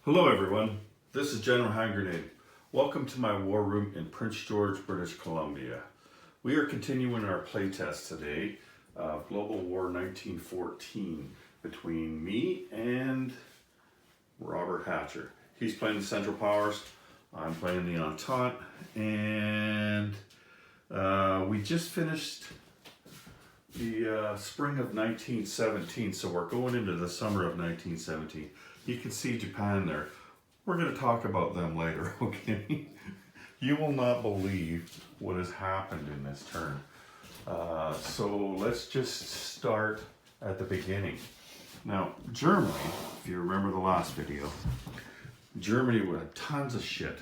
Hello everyone, this is General Hand Grenade. Welcome to my war room in Prince George, British Columbia. We are continuing our playtest today of Global War 1914 between me and Robert Hatcher. He's playing the Central Powers, I'm playing the Entente, and we just finished the spring of 1917, so we're going into the summer of 1917. You can see Japan there. We're going to talk about them later, okay? You will not believe what has happened in this turn. So let's just start at the beginning. Now, Germany, if you remember the last video, Germany had tons of shit,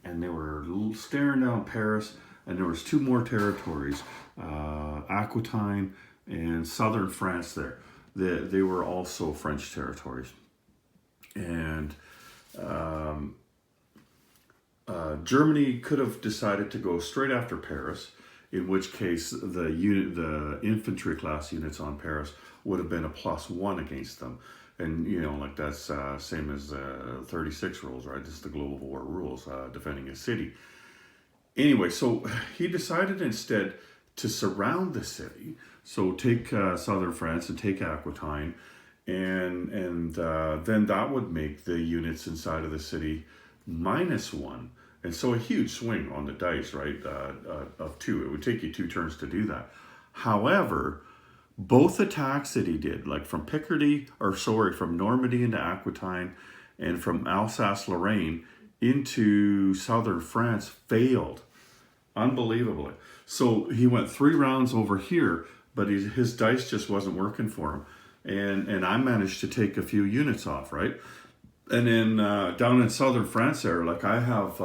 and they were staring down Paris, and there was two more territories, Aquitaine and southern France there. They were also French territories. And Germany could have decided to go straight after Paris, in which case the infantry class units on Paris would have been a +1 against them. And, you know, like that's same as 36 rules, right? This is the Global War rules, defending a city. Anyway, so he decided instead to surround the city. So take southern France and take Aquitaine, and then that would make the units inside of the city -1. And so a huge swing on the dice, right, of 2. It would take you 2 turns to do that. However, both attacks that he did, like from from Normandy into Aquitaine and from Alsace-Lorraine into southern France, failed unbelievably. So he went 3 rounds over here, but his dice just wasn't working for him. And I managed to take a few units off, right? And then down in southern France there, like I have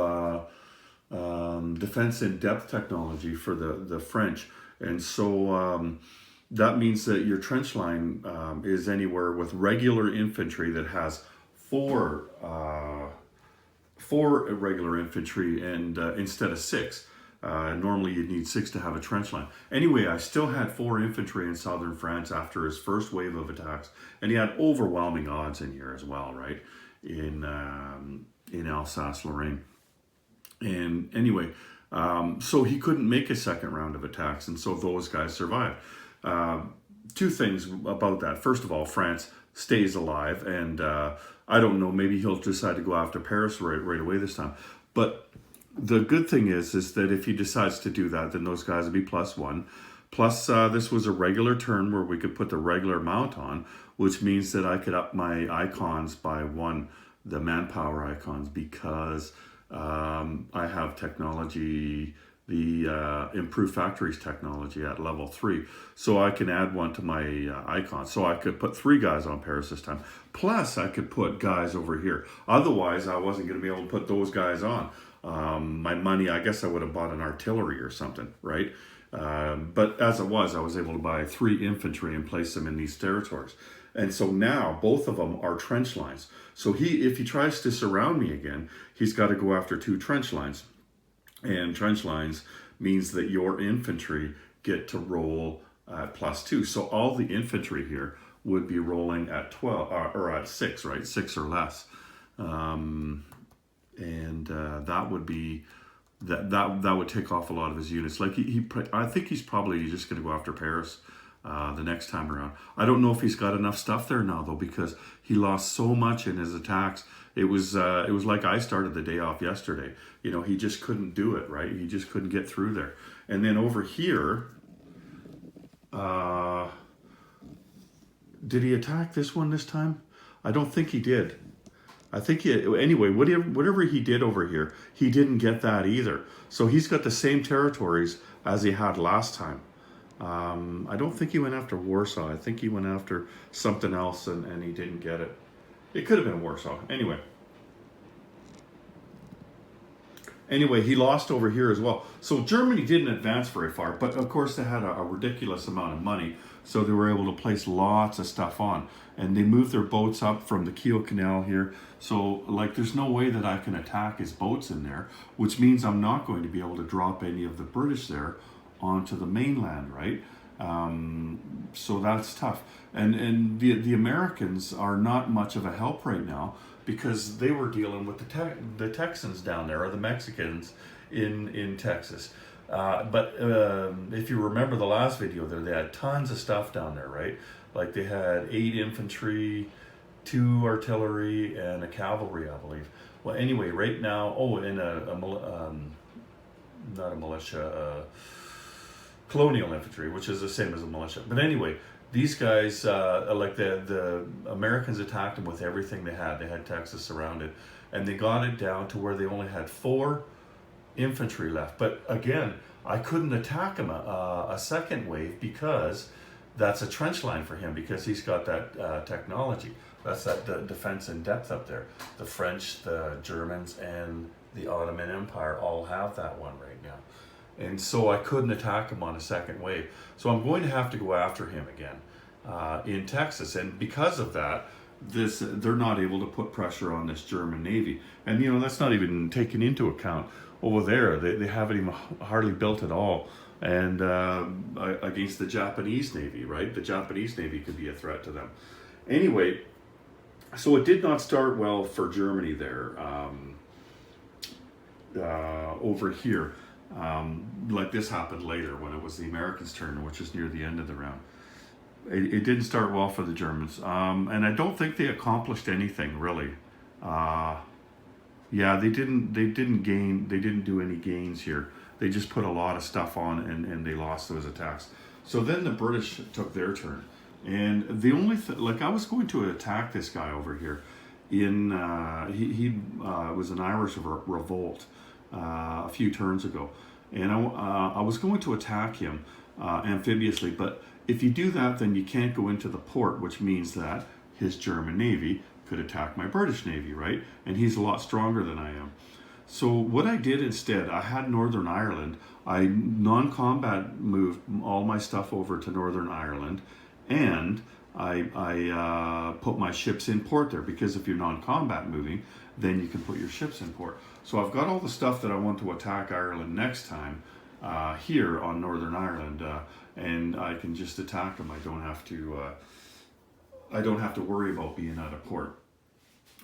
defense in depth technology for the French. And so that means that your trench line is anywhere with regular infantry that has four irregular infantry and instead of 6. Normally you'd need 6 to have a trench line. Anyway, I still had 4 infantry in southern France after his first wave of attacks, and he had overwhelming odds in here as well, right? In Alsace-Lorraine. And anyway, so he couldn't make a second round of attacks, and so those guys survived. 2 things about that. First of all, France stays alive, and I don't know, maybe he'll decide to go after Paris right away this time. But the good thing is that if he decides to do that, then those guys will be +1. Plus, this was a regular turn where we could put the regular mount on, which means that I could up my icons by 1, the manpower icons, because I have technology, the improved factories technology at level 3. So I can add 1 to my icon. So I could put 3 guys on Paris this time. Plus, I could put guys over here. Otherwise, I wasn't going to be able to put those guys on. My money, I guess I would have bought an artillery or something, right? But as it was, I was able to buy 3 infantry and place them in these territories. And so now both of them are trench lines. So if he tries to surround me again, he's got to go after 2 trench lines. And trench lines means that your infantry get to roll at +2. So all the infantry here would be rolling at 12 or at 6, right? 6 or less. And that would be that would take off a lot of his units. Like I think he's probably just going to go after Paris the next time around. I don't know if he's got enough stuff there now though, because he lost so much in his attacks. It was like I started the day off yesterday. You know, he just couldn't do it, right? He just couldn't get through there. And then over here, did he attack this one this time? I don't think he did. I think anyway, whatever he did over here, he didn't get that either. So he's got the same territories as he had last time. I don't think he went after Warsaw. I think he went after something else and he didn't get it. It could have been Warsaw. Anyway, he lost over here as well. So Germany didn't advance very far, but of course they had a ridiculous amount of money, so they were able to place lots of stuff on. And they moved their boats up from the Kiel Canal here. So, like, there's no way that I can attack his boats in there, which means I'm not going to be able to drop any of the British there onto the mainland, right? So that's tough. And the Americans are not much of a help right now because they were dealing with the Texans down there, or the Mexicans in Texas. But if you remember the last video there, they had tons of stuff down there, right? Like they had 8 infantry, 2 artillery, and a cavalry, I believe. Well, anyway, right now, and not a militia, colonial infantry, which is the same as a militia. But anyway, these guys, like the Americans attacked them with everything they had. They had Texas surrounded, and they got it down to where they only had 4 infantry left. But again, I couldn't attack him a second wave because that's a trench line for him, because he's got that technology. That's that defense in depth up there. The French, the Germans, and the Ottoman Empire all have that one right now. And so I couldn't attack him on a second wave. So I'm going to have to go after him again in Texas. And because of that, they're not able to put pressure on this German Navy. And you know, that's not even taken into account. Over there, they haven't even hardly built at all. And against the Japanese Navy, right? The Japanese Navy could be a threat to them. Anyway, so it did not start well for Germany there. Over here. Like this happened later when it was the Americans' turn, which is near the end of the round. It didn't start well for the Germans, and I don't think they accomplished anything really. Yeah, they didn't do any gains here. They just put a lot of stuff on, and they lost those attacks. So then the British took their turn, and the only like I was going to attack this guy over here. In he was an Irish revolt a few turns ago, and I was going to attack him amphibiously, but if you do that, then you can't go into the port, which means that his German Navy could attack my British Navy, right? And he's a lot stronger than I am. So what I did instead, I had Northern Ireland. I non-combat moved all my stuff over to Northern Ireland, and I put my ships in port there, because if you're non-combat moving, then you can put your ships in port. So I've got all the stuff that I want to attack Ireland next time here on Northern Ireland, and I can just attack them. I don't have to worry about being out of port.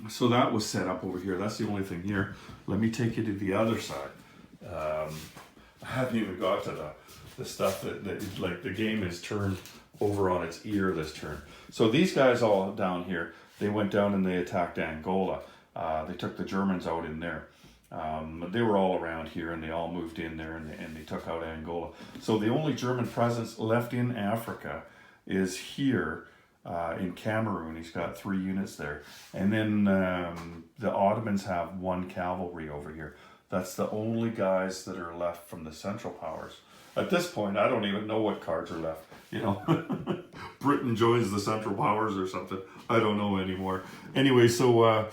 So that was set up over here. That's the only thing here. Let me take you to the other side. I haven't even got to the stuff that like the game is turned over on its ear this turn. So these guys all down here, they went down and they attacked Angola. They took the Germans out in there. They were all around here, and they all moved in there, and they took out Angola. So the only German presence left in Africa is here in Cameroon. He's got 3 units there. And then the Ottomans have 1 cavalry over here. That's the only guys that are left from the Central Powers. At this point, I don't even know what cards are left. You know, Britain joins the Central Powers or something. I don't know anymore. Anyway, so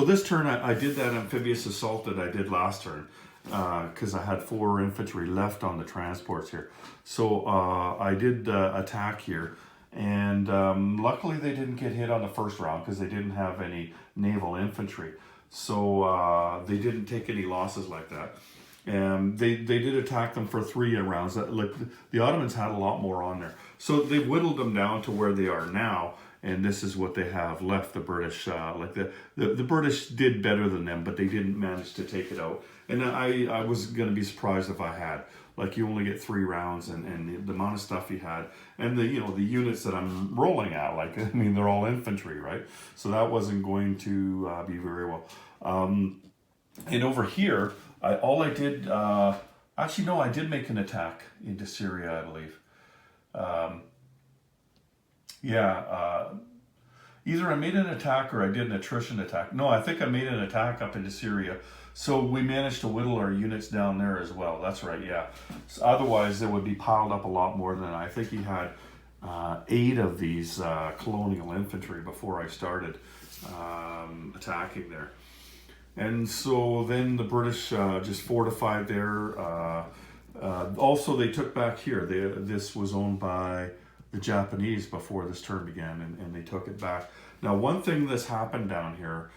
this turn I did that amphibious assault that I did last turn, because I had 4 infantry left on the transports here. So I did attack here, and luckily they didn't get hit on the first round because they didn't have any naval infantry. So they didn't take any losses like that. And they did attack them for 3 rounds. Like the Ottomans had a lot more on there. So they whittled them down to where they are now. And this is what they have left. The British, like the British did better than them, but they didn't manage to take it out. And I was going to be surprised if I had. Like, you only get 3 rounds, and the amount of stuff he had, and the units that I'm rolling at, like, I mean, they're all infantry, right? So that wasn't going to be very well. And over here, I did I did make an attack into Syria, I believe. Either I made an attack or I did an attrition attack. No, I think I made an attack up into Syria. So we managed to whittle our units down there as well. That's right, yeah. So otherwise, it would be piled up a lot more than I think he had 8 of these colonial infantry before I started attacking there. And so then the British just fortified there. Also, they took back here. This was owned by the Japanese before this turn began, and they took it back. Now, one thing that's happened down here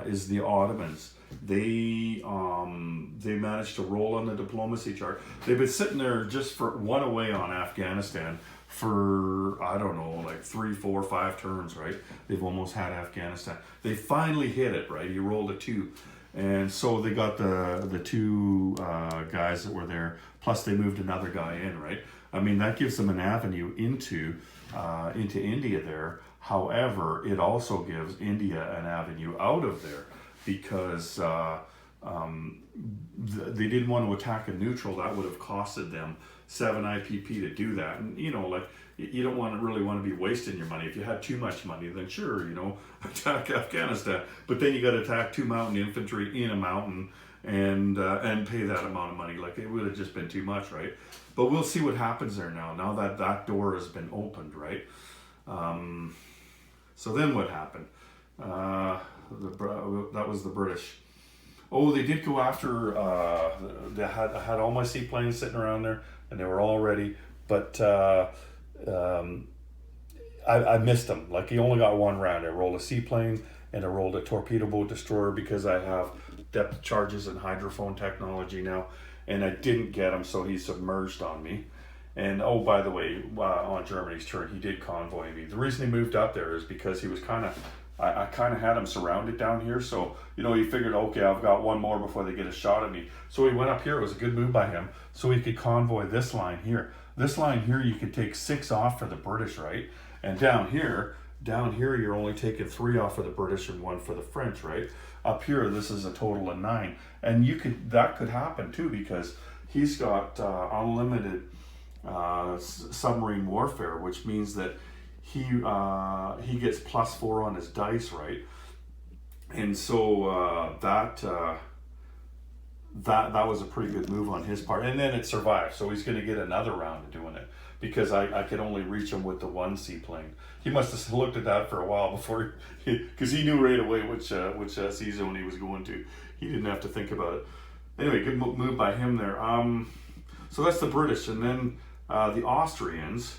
is the Ottomans. They managed to roll on the diplomacy chart. They've been sitting there just for 1 away on Afghanistan for, I don't know, like 3, 4, 5 turns, right? They've almost had Afghanistan. They finally hit it, right? He rolled a 2. And so they got the 2 guys that were there, plus they moved another guy in, right? I mean, that gives them an avenue into India there. However, it also gives India an avenue out of there, because they didn't want to attack a neutral. That would have costed them 7 IPP to do that. And, you know, like, you don't really want to be wasting your money. If you had too much money, then sure, you know, attack Afghanistan. But then you got to attack 2 mountain infantry in a mountain and pay that amount of money. Like, it would have just been too much, right? But we'll see what happens there now that that door has been opened, right? So then what happened? That was the British. Oh, they did go after, I had all my seaplanes sitting around there, and they were all ready, but I missed them. Like, he only got 1 round. I rolled a seaplane, and I rolled a torpedo boat destroyer, because I have depth charges and hydrophone technology now, and I didn't get him, so he submerged on me. And oh, by the way, on Germany's turn, he did convoy me. The reason he moved up there is because he was I kind of had him surrounded down here. So, you know, he figured, okay, I've got 1 more before they get a shot at me. So he went up here. It was a good move by him. So he could convoy this line here. This line here, you could take 6 off for the British, right? And down here, you're only taking 3 off for the British and 1 for the French, right? Up here, this is a total of 9. And that could happen too, because he's got unlimited submarine warfare, which means that he gets +4 on his dice, right? And so that was a pretty good move on his part, and then it survived. So he's going to get another round of doing it, because I could only reach him with the 1 seaplane. He must have looked at that for a while before, because he knew right away which sea zone he was going to. He didn't have to think about it. Anyway, good move by him there. So that's the British, and then the Austrians.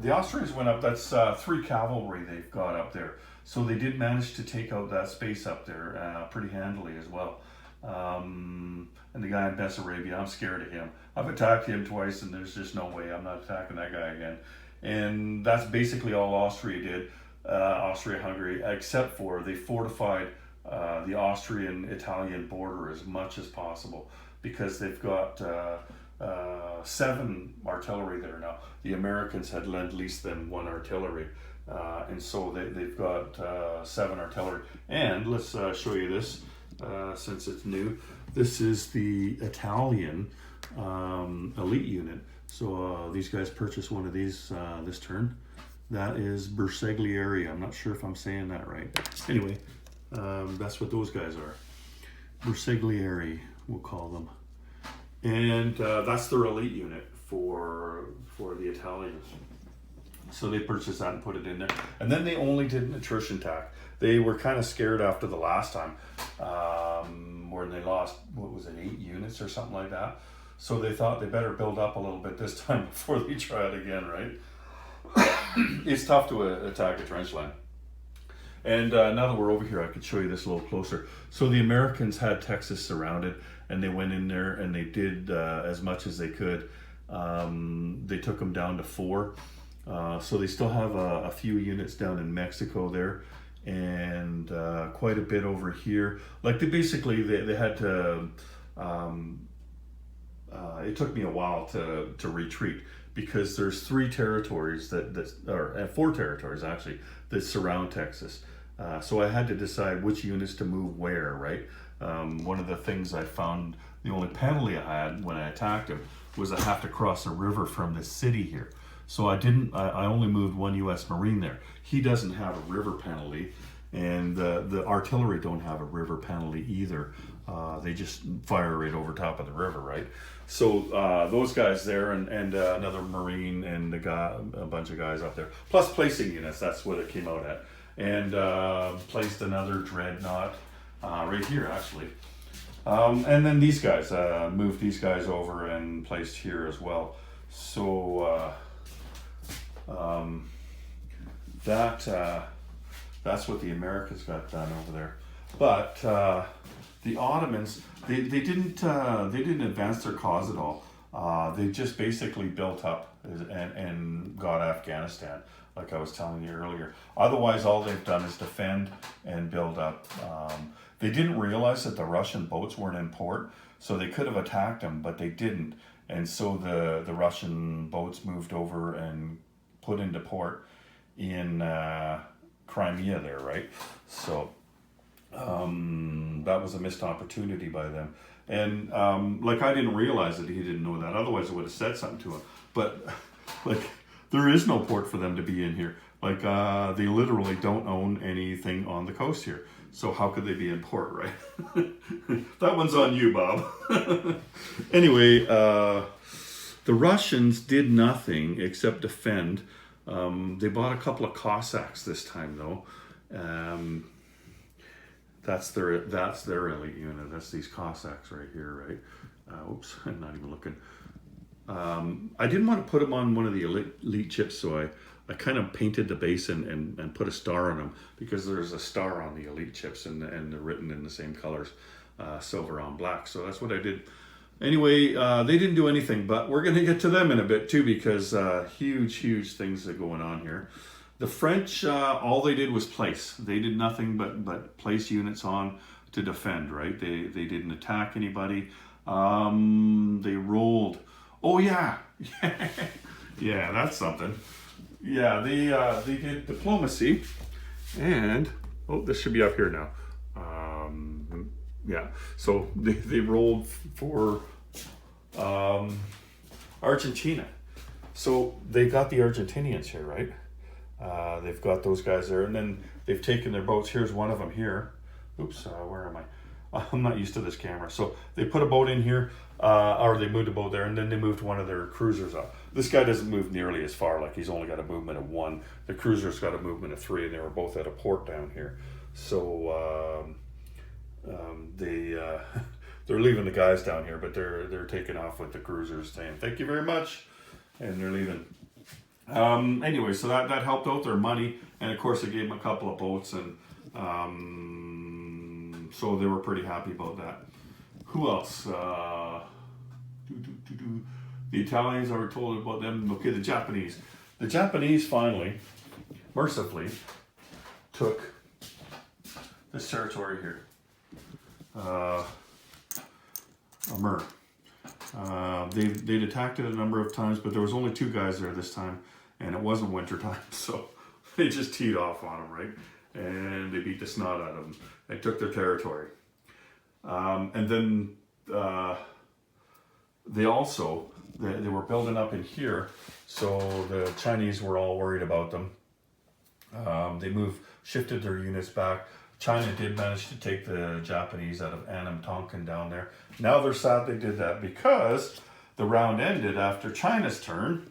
The Austrians went up. That's 3 cavalry they've got up there. So they did manage to take out that space up there pretty handily as well. And the guy in Bessarabia, I'm scared of him. I've attacked him twice, and there's just no way I'm not attacking that guy again. And that's basically all Austria did, Austria-Hungary, except for they fortified the Austrian-Italian border as much as possible, because they've got 7 artillery there now. The Americans had lend-leased them 1 artillery, and so they've got 7 artillery. And let's show you this, since it's new. This is the Italian elite unit. So these guys purchased one of these this turn. That is Bersaglieri. I'm not sure if I'm saying that right. Anyway, that's what those guys are. Bersaglieri, we'll call them. And that's their elite unit for the Italians. So they purchased that and put it in there. And then they only did an attrition tack. They were kind of scared after the last time, where they lost, what was it, 8 units or something like that. So they thought they better build up a little bit this time before they try it again, right? It's tough to attack a trench line. And now that we're over here, I could show you this a little closer. So the Americans had Texas surrounded, and they went in there and they did as much as they could. They took them down to 4. So they still have a few units down in Mexico there, and quite a bit over here. Like they had to, it took me a while to retreat, because there's 3 territories or 4 territories actually that surround Texas. So I had to decide which units to move where, right? One of the things I found, the only penalty I had when I attacked him, was I have to cross a river from this city here. So I only moved 1 U.S. Marine there. He doesn't have a river penalty, and the artillery don't have a river penalty either. They just fire right over top of the river, right? So those guys there, and another Marine and a bunch of guys up there, plus placing units, that's what it came out at. And placed another dreadnought right here, actually. And then these guys, moved these guys over and placed here as well. So that's what the Americans got done over there. But the Ottomans, they didn't advance their cause at all. They just basically built up and got Afghanistan, like I was telling you earlier. Otherwise, all they've done is defend and build up. They didn't realize that the Russian boats weren't in port, so they could have attacked them, but they didn't. And so the Russian boats moved over and put into port in Crimea there, right? So that was a missed opportunity by them. And like I didn't realize that he didn't know that. Otherwise, I would have said something to him. But like, there is no port for them to be in here. Like they literally don't own anything on the coast here. So how could they be in port, right? That one's on you, Bob. Anyway, the Russians did nothing except defend. They bought a couple of Cossacks this time, though. That's their elite unit. That's these Cossacks right here, right? Oops, I'm not even looking. I didn't want to put them on one of the elite chips, so I kind of painted the base and put a star on them, because there's a star on the elite chips and they're written in the same colors, silver on black. So that's what I did. Anyway, they didn't do anything, but we're going to get to them in a bit too, because huge things are going on here. The French, all they did was place. They did nothing but place units on to defend, right? They didn't attack anybody. They rolled. Oh yeah, yeah, that's something. Yeah, they did diplomacy, and oh, this should be up here now. Yeah, so they rolled for Argentina. So they got the Argentinians here, right? They've got those guys there, and then they've taken their boats. Here's one of them here. Oops, where am I? I'm not used to this camera. So they put a boat in here, or they moved a boat there, and then they moved one of their cruisers up. This guy doesn't move nearly as far. Like, he's only got a movement of 1. The cruiser's got a movement of 3, and they were both at a port down here. So they're leaving the guys down here, but they're taking off with the cruisers, saying thank you very much, and they're leaving. Anyway, so that helped out their money, and of course they gave them a couple of boats, and so they were pretty happy about that. Who else? The Italians, I were told about them. Okay, the Japanese. The Japanese finally, mercifully, took this territory here. Amur. They'd attacked it a number of times, but there was only 2 guys there this time, and it wasn't winter time, so they just teed off on them, right? And they beat the snot out of them. They took their territory. And then they also, they were building up in here, so the Chinese were all worried about them. They shifted their units back. China did manage to take the Japanese out of Annam Tonkin down there. Now they're sad they did that, because the round ended after China's turn,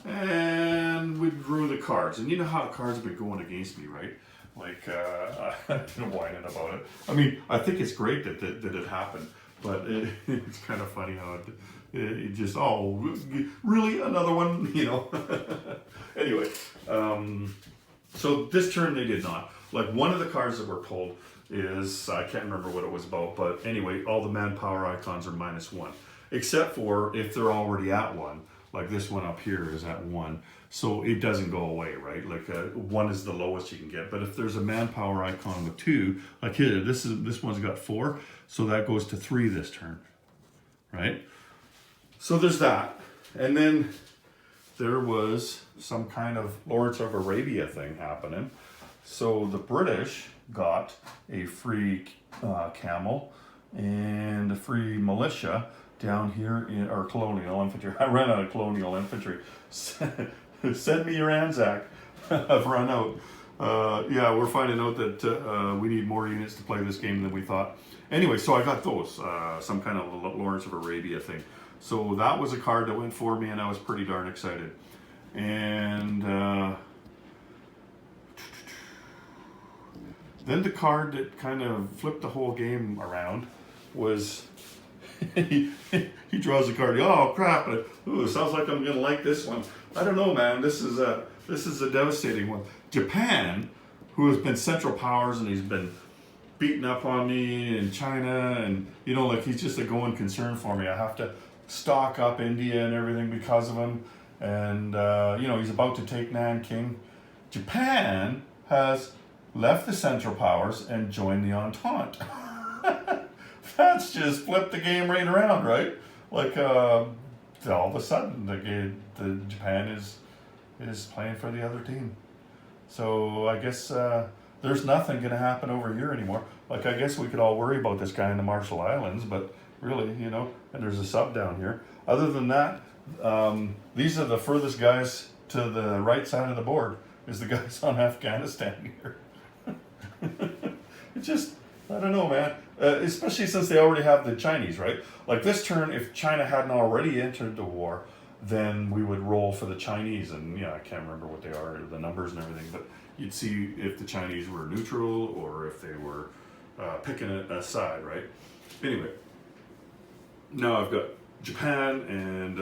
and we drew the cards. And you know how the cards have been going against me, right? Like, I've been whining about it. I mean, I think it's great that it happened, but it's kind of funny how it just, oh, really? Another one? You know? Anyway, so this turn they did not. Like, one of the cards that were pulled is, I can't remember what it was about, but anyway, all the manpower icons are -1, except for if they're already at 1. Like this one up here is at 1, so it doesn't go away, right? Like 1 is the lowest you can get, but if there's a manpower icon with 2, like here, this one's got 4, so that goes to 3 this turn, right? So there's that, and then there was some kind of Lawrence of Arabia thing happening. So the British got a free camel and a free militia down here in our colonial infantry. I ran out of colonial infantry. Send me your Anzac. I've run out. Yeah, we're finding out that we need more units to play this game than we thought. Anyway, so I got those, some kind of Lawrence of Arabia thing. So that was a card that went for me, and I was pretty darn excited. And then the card that kind of flipped the whole game around was he draws a card. Oh crap! Ooh, sounds like I'm gonna like this one. I don't know, man. This is a devastating one. Japan, who has been Central Powers, and he's been beating up on me in China, and you know, like, he's just a going concern for me. I have to stock up India and everything because of him. And, he's about to take Nanking. Japan has left the Central Powers and joined the Entente. That's just flipped the game right around, right? Like, all of a sudden, the Japan is playing for the other team. So I guess there's nothing going to happen over here anymore. Like, I guess we could all worry about this guy in the Marshall Islands, but really, and there's a sub down here. Other than that, these are the furthest guys to the right side of the board, is the guys on Afghanistan here. It just, I don't know, man. Especially since they already have the Chinese, right? Like this turn, if China hadn't already entered the war, then we would roll for the Chinese. And I can't remember what they are, the numbers and everything, but you'd see if the Chinese were neutral or if they were picking a side, right? Anyway, now I've got Japan, and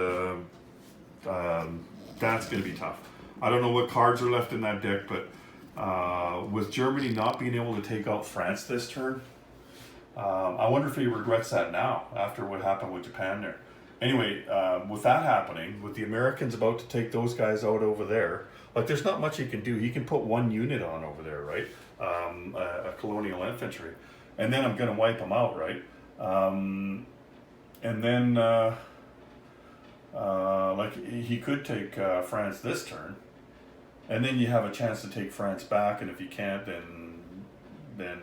that's going to be tough. I don't know what cards are left in that deck, but with Germany not being able to take out France this turn, I wonder if he regrets that now after what happened with Japan there. Anyway, with that happening, with the Americans about to take those guys out over there, like there's not much he can do. He can put one unit on over there, right? A colonial infantry. And then I'm going to wipe them out, right? And then, like he could take France this turn. And then you have a chance to take France back, and if you can't, then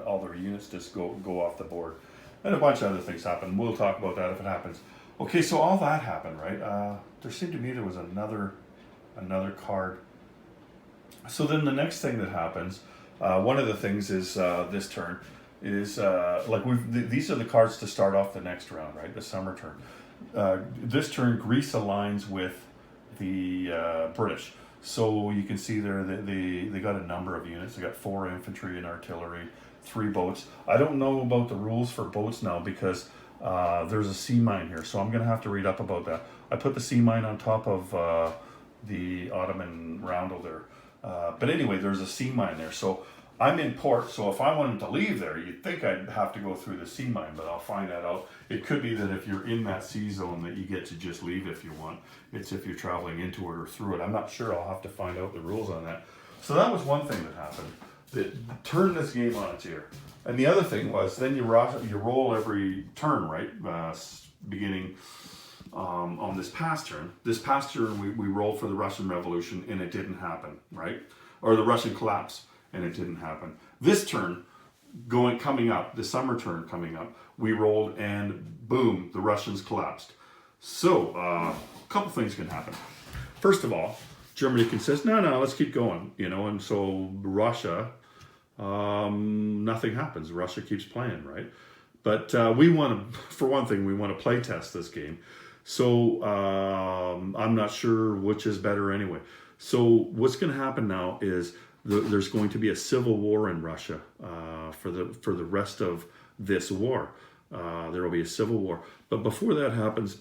all their units just go off the board. And a bunch of other things happen. We'll talk about that if it happens. Okay, so all that happened, right? There seemed to me there was another card. So then the next thing that happens, one of the things is this turn is these are the cards to start off the next round, right? The summer turn. This turn, Greece aligns with the British. So you can see there they got a number of units. They got 4 infantry and artillery, 3 boats. I don't know about the rules for boats now because there's a sea mine here. So I'm going to have to read up about that. I put the sea mine on top of the Ottoman roundel there. But anyway, there's a sea mine there. So I'm in port. So if I wanted to leave there, you'd think I'd have to go through the sea mine, but I'll find that out. It could be that if you're in that sea zone that you get to just leave if you want. It's if you're traveling into it or through it. I'm not sure. I'll have to find out the rules on that. So that was one thing that happened that turned this game on its ear. And the other thing was then you roll every turn, right? Beginning on this past turn. This past turn we rolled for the Russian Revolution and it didn't happen, right? Or the Russian collapse and it didn't happen. This turn coming up, the summer turn coming up, we rolled and boom, the Russians collapsed. So a couple things can happen. First of all, Germany can say, no, let's keep going, and so Russia, nothing happens. Russia keeps playing, right? But we want to, for one thing, we want to play test this game. So I'm not sure which is better anyway. So what's going to happen now is there's going to be a civil war in Russia for the rest of this war. There will be a civil war. But before that happens,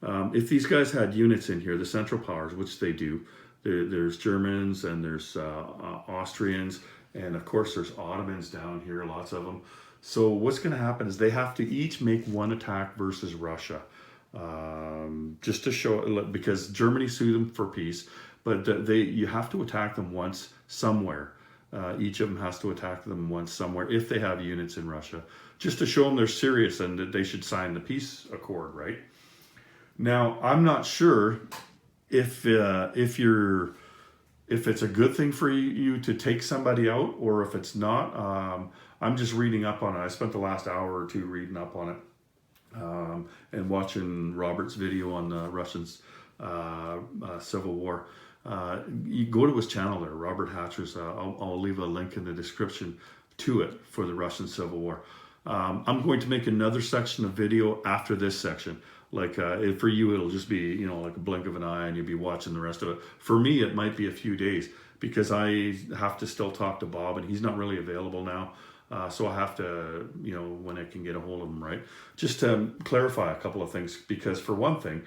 if these guys had units in here, the Central Powers, which they do, there's Germans and there's Austrians, and of course there's Ottomans down here, lots of them. So what's going to happen is they have to each make one attack versus Russia, just to show, because Germany sued them for peace, but you have to attack them once somewhere. Each of them has to attack them once somewhere if they have units in Russia, just to show them they're serious and that they should sign the peace accord, right? Now, I'm not sure if it's a good thing for you to take somebody out or if it's not. I'm just reading up on it. I spent the last hour or two reading up on it and watching Robert's video on the Russians' Civil War. You go to his channel there, Robert Hatcher's. I'll leave a link in the description to it for the Russian Civil War. I'm going to make another section of video after this section. Like for you, it'll just be, like a blink of an eye and you'll be watching the rest of it. For me, it might be a few days because I have to still talk to Bob and he's not really available now. So I have to, when I can get a hold of him, right? Just to clarify a couple of things, because for one thing,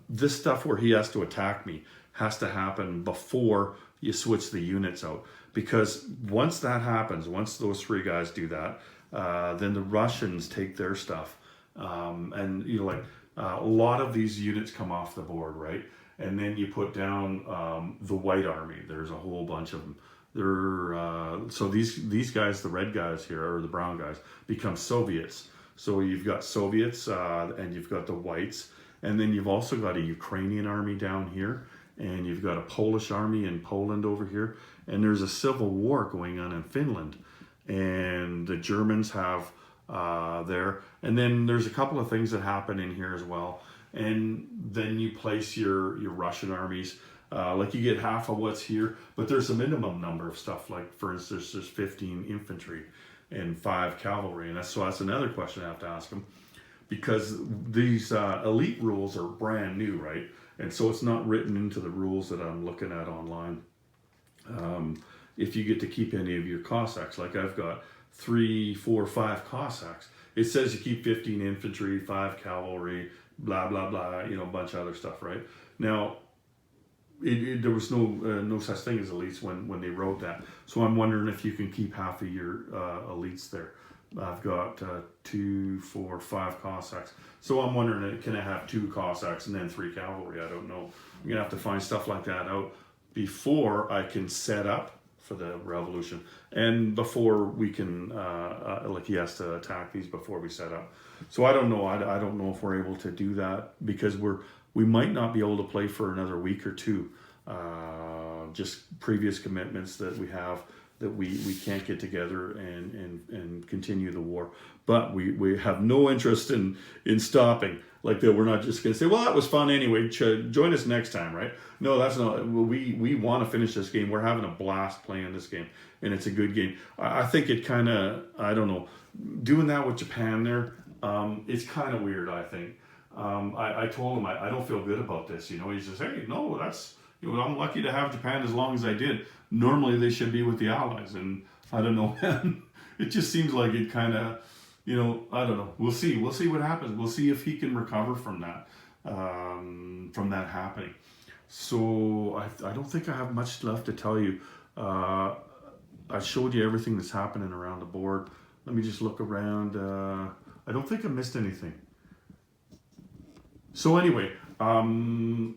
this stuff where he has to attack me has to happen before you switch the units out. Because once that happens, once those 3 guys do that, then the Russians take their stuff. And A lot of these units come off the board, right? And then you put down the White Army. There's a whole bunch of them. So these guys, the red guys here, or the brown guys, become Soviets. So you've got Soviets and you've got the Whites. And then you've also got a Ukrainian army down here. And you've got a Polish army in Poland over here. And there's a civil war going on in Finland. And the Germans have there. And then there's a couple of things that happen in here as well. And then you place your Russian armies. Like you get half of what's here, but there's a minimum number of stuff. Like for instance, there's 15 infantry and 5 cavalry. And that's another question I have to ask them. Because these elite rules are brand new, right? And so it's not written into the rules that I'm looking at online. If you get to keep any of your Cossacks, like I've got 3, 4, 5 Cossacks. It says you keep 15 infantry, 5 cavalry, blah, blah, blah, you know, a bunch of other stuff, right? Now, there was no such thing as elites when they wrote that. So I'm wondering if you can keep half of your elites there. I've got 2, 4, 5 Cossacks. So I'm wondering, can I have 2 Cossacks and then 3 cavalry? I don't know. I'm going to have to find stuff like that out before I can set up for the revolution. And before we can, like he has to attack these before we set up. So I don't know. I don't know if we're able to do that because we might not be able to play for another week or 2. Just previous commitments that we have that we can't get together and continue the war. But we have no interest in stopping. Like that, we're not just going to say, well, that was fun anyway. Join us next time, right? No, that's not. We want to finish this game. We're having a blast playing this game, and it's a good game. I think it kind of, I don't know, doing that with Japan there, it's kind of weird, I think. I told him I don't feel good about this. You know, he says, hey, no, that's, you know, I'm lucky to have Japan as long as I did. Normally they should be with the Allies, and I don't know, man. It just seems like it kind of, you know, I don't know. We'll see what happens. We'll see if he can recover from that happening. So I don't think I have much left to tell you. I showed you everything that's happening around the board. Let me just look around. I don't think I missed anything. So anyway, I'm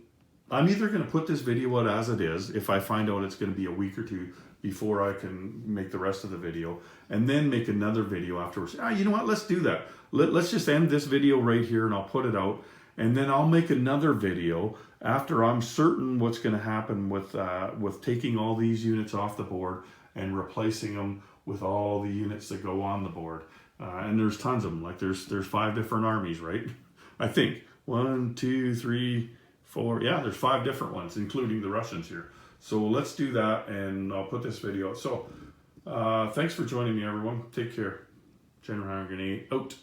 either going to put this video out as it is, if I find out it's going to be a week or 2 before I can make the rest of the video, and then make another video afterwards. You know what? Let's do that. Let's just end this video right here, and I'll put it out, and then I'll make another video after I'm certain what's going to happen with taking all these units off the board and replacing them with all the units that go on the board. And there's tons of them. Like there's 5 different armies, right? I think 1, 2, 3, 4. Yeah, there's 5 different ones, including the Russians here. So let's do that, and I'll put this video out. So thanks for joining me, everyone. Take care. General Grenade out.